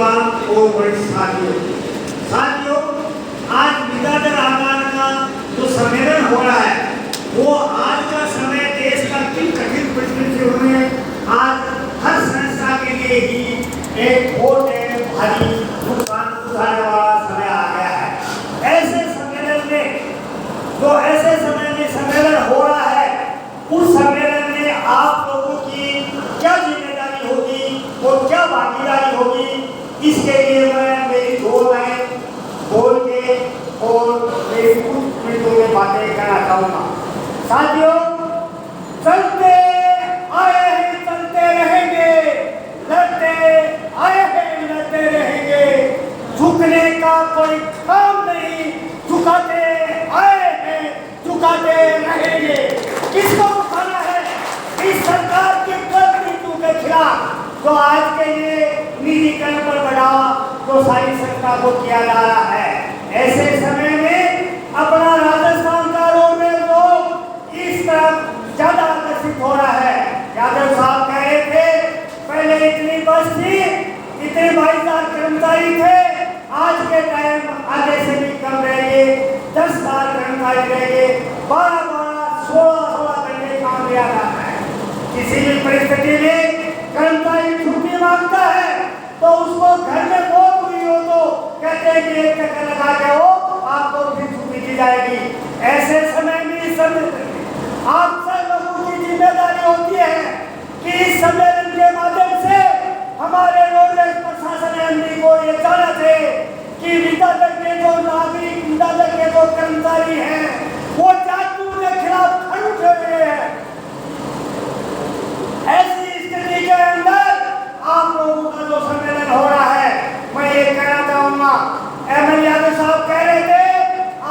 नौजवान और बड़े साथियों, आज विद्याधर आगार का जो सम्मेलन हो रहा है वो आज का समय देश का किन कठिन परिस्थितियों में आज हर संस्था के लिए ही एक बहुत भारी नुकसान उठाने वाला समय आ गया है। ऐसे सम्मेलन में सम्मेलन हो रहा है, उस सम्मेलन में आप लोगों की क्या जिम्मेदारी होगी और क्या भागीदारी होगी, इसके लिए मैं मेरी 2 लाइन बोल के और मेरी कुछ मिनटों में बातें करना चाहूँगा। साथियों, चलते आए हैं चलते रहेंगे, लड़ते आए हैं लड़ते रहेंगे, झुकने का कोई काम नहीं, झुकाते आए हैं झुकाते रहेंगे। किसको उठाना है? इस सरकार की गलत नीतियों के खिलाफ जो आज के लिए निजीकरण पर बढ़ावा जो सारी सरकार को किया जा रहा है। ऐसे समय में अपना राजस्थान का रोडवेज लोग इस तरफ ज्यादा आकर्षित हो रहा है। यादव साहब कह रहे थे पहले इतनी बस थी, इतने 22,000 कर्मचारी थे, आज के टाइम आगे से भी कम रहेंगे, 10,000 कर्मचारी रहेंगे, 12-12, 16-16 घंटे काम लिया जाता है। किसी भी परिस्थिति में कर्मचारी छुट्टी मांगता है तो उसको घर में मौत हुई हो तो कहते हैं कि एक चक्कर लगा के हो, आपको फिर छुट्टी दी जाएगी। ऐसे समय में सब आप सब लोगों की जिम्मेदारी होती है कि इस सम्मेलन के माध्यम से हमारे रोडवेज प्रशासन एमडी को ये जाना चाहिए कि विद्याधर के जो नागरिक, विद्याधर के जो कर्मचारी हैं वो जातियों के खिलाफ खड़े हुए हैं। ऐसी स्थिति के अंदर आप लोगों का जो सम्मेलन हो रहा है, मैं ये कहना चाहूंगा, एमएल यादव साहब कह रहे थे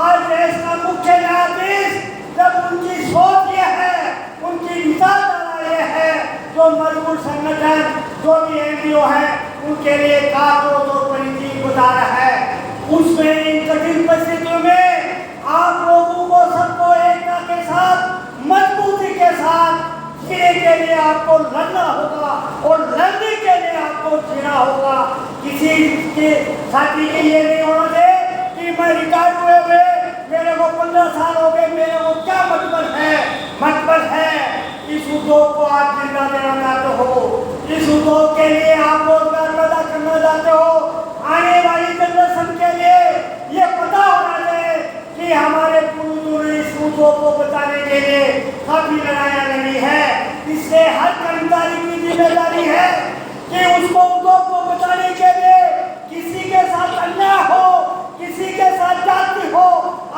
आज देश का मुख्य न्यायाधीश जब उनकी सोच ये है, उनकी विचारधारा ये है, जो मजबूर संगठन जो भी एनजीओ है उनके लिए कानून जो परिधि बता रहा है, उसमें इन कठिन परिस्थितियों में आप लोगों को सबको एकता के साथ मजबूती के साथ जीने के लिए आपको लड़ना होगा और लड़ने के लिए आपको जीना होगा। किसी के साथी के ये नहीं होना चाहिए कि मैं रिटायर हुए मेरे को 15 साल हो गए, मेरे को क्या मतलब है। इस उद्योग को आप जिंदा देना चाहते हो, इस उद्योग के लिए आप रोजगार पैदा करना चाहते हो, आने वाली जनरेशन के लिए ये पता होना चाहिए कि हमारे पूर्वजों ने इस उद्योग को बचाने के लिए काफी लड़ाइयाँ लड़ी है। इसलिए हर कर्मचारी की जिम्मेदारी है कि उसको उद्योग को बचाने के लिए किसी के साथ अन्याय हो, किसी के साथ जाति हो,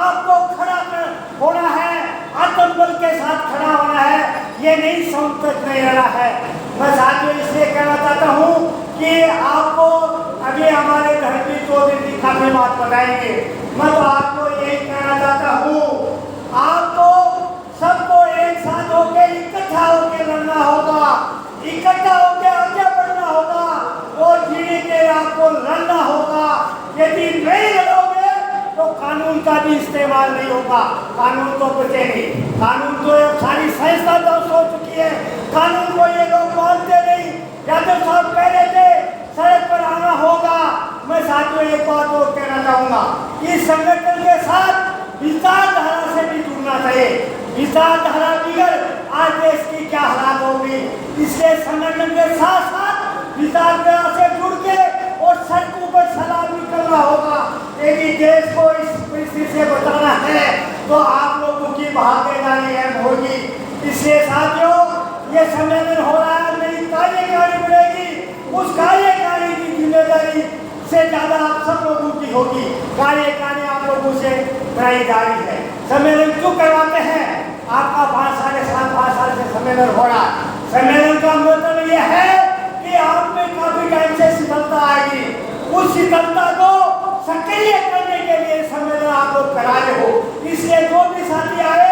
आपको खड़ा होना है, आत्मबल के साथ खड़ा होना है, ये नहीं संकट नहीं रहा है। मैं साथियों इसलिए कहना चाहता हूँ कि आपको अभी हमारे धर्मी चौधरी जी काफी बात बताएंगे। मैं तो आपको यही कहना चाहता हूँ, आपको सबको एक साथ होकर इकट्ठा होकर लड़ना होगा, इकट्ठा होकर आगे बढ़ना होगा और जीने के लिए आपको लड़ना होगा। यदि नहीं लड़ोगे तो कानून का भी इस्तेमाल नहीं होगा, कानून तो बचे नहीं। कानून तो सारी संस्था तो सोच चुकी है, कानून को ये लोग मानते नहीं। यादव साहब कह रहे थे सड़क पर आना होगा। मैं साथियों एक बात और कहना चाहूँगा, इस संगठन के साथ विचारधारा से भी जुड़ना चाहिए। विचारधारा बिगड़ आज देश की क्या हालात होगी, इसलिए संगठन के साथ साथ विचारधारा से जुड़ के और सड़कों पर सलामी करना होगा। यदि देश को इस परिस्थिति से बचाना है तो आप लोगों की भागीदारी अहम होगी। इसलिए साथियों ये सम्मेलन हो रहा है, नई कार्यकारिणी बढ़ेगी, उस कार्यकारिणी की जिम्मेदारी से ज्यादा आप सब लोगों की होगी। कार्यकारिणी आप लोगों से बनाई जा रही है। सम्मेलन क्यों करवाते हैं? आपका 5 साल से सम्मेलन हो रहा है। सम्मेलन का मतलब ये है कि आप में काफी टाइम से शिथिलता आएगी, उस शिथिलता को सक्रिय करने के लिए सम्मेलन आप लोग करा रहे हो। इसलिए जो भी साथी आए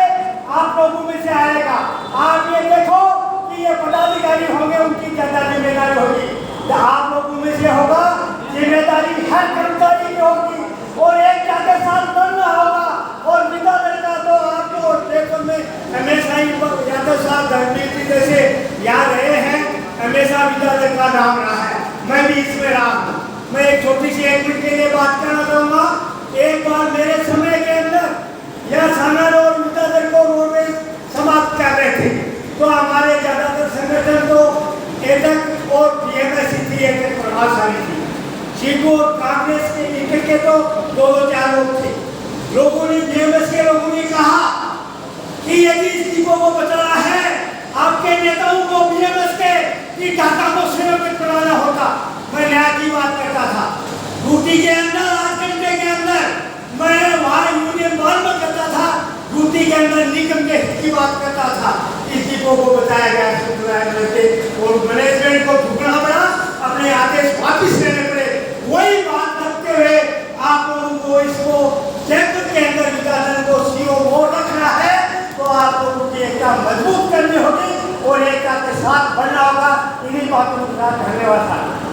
आप लोगों में से आएगा। आप ये देखो कि ये पदाधिकारी होंगे, उनकी ज्यादा जिम्मेदारी होगी, तो आप लोगों में से होगा जिम्मेदारी हर कर्मचारी की होगी और एक के साथ लड़ना होगा। और विद्याधर का तो आपको लेखन में हमेशा ही यादव साहब धर्मी जी जैसे याद रहे हैं, हमेशा विद्याधर का नाम रहा है, मैं भी इसमें रहा हूँ। मैं एक छोटी सी 1 मिनट के लिए बात करना चाहूँगा। एक बार मेरे समय के अंदर यह सागर और विद्याधर को रोडवेज समाप्त कर रहे थे, तो हमारे ज़्यादातर संगठन तो एटक और बीएमएस थी, एटक प्रभावशाली थी। शिबू और कांग्रेस के टिकट के तो 2-4 लोग थे। लोगों ने, बीएमएस के लोगों ने कहा कि यदि इस डिपो को बचाना है, आपके नेताओं को बीएमएस के कि ढाका को संयोजित कराना होगा। मैं न्याय की बात करता था, ड्यूटी के अंदर, 8 घंटे के अंदर मैं वहाँ यूनियन बॉल में करता था, ड्यूटी के अंदर निगम के हित की बात करता था। इस डिपो को बचाया गया और मैनेजमेंट को झुकना पड़ा, अपने आदेश वापिस लेने पड़े। वही बात करते हुए आप लोगों को इसको जयपुर के अंदर विकासन को सीओ मोड रखना है, तो आप लोगों की एकता मजबूत करनी होगी और एकता के साथ बढ़ना होगा। इन्हीं बातों के साथ धन्यवाद।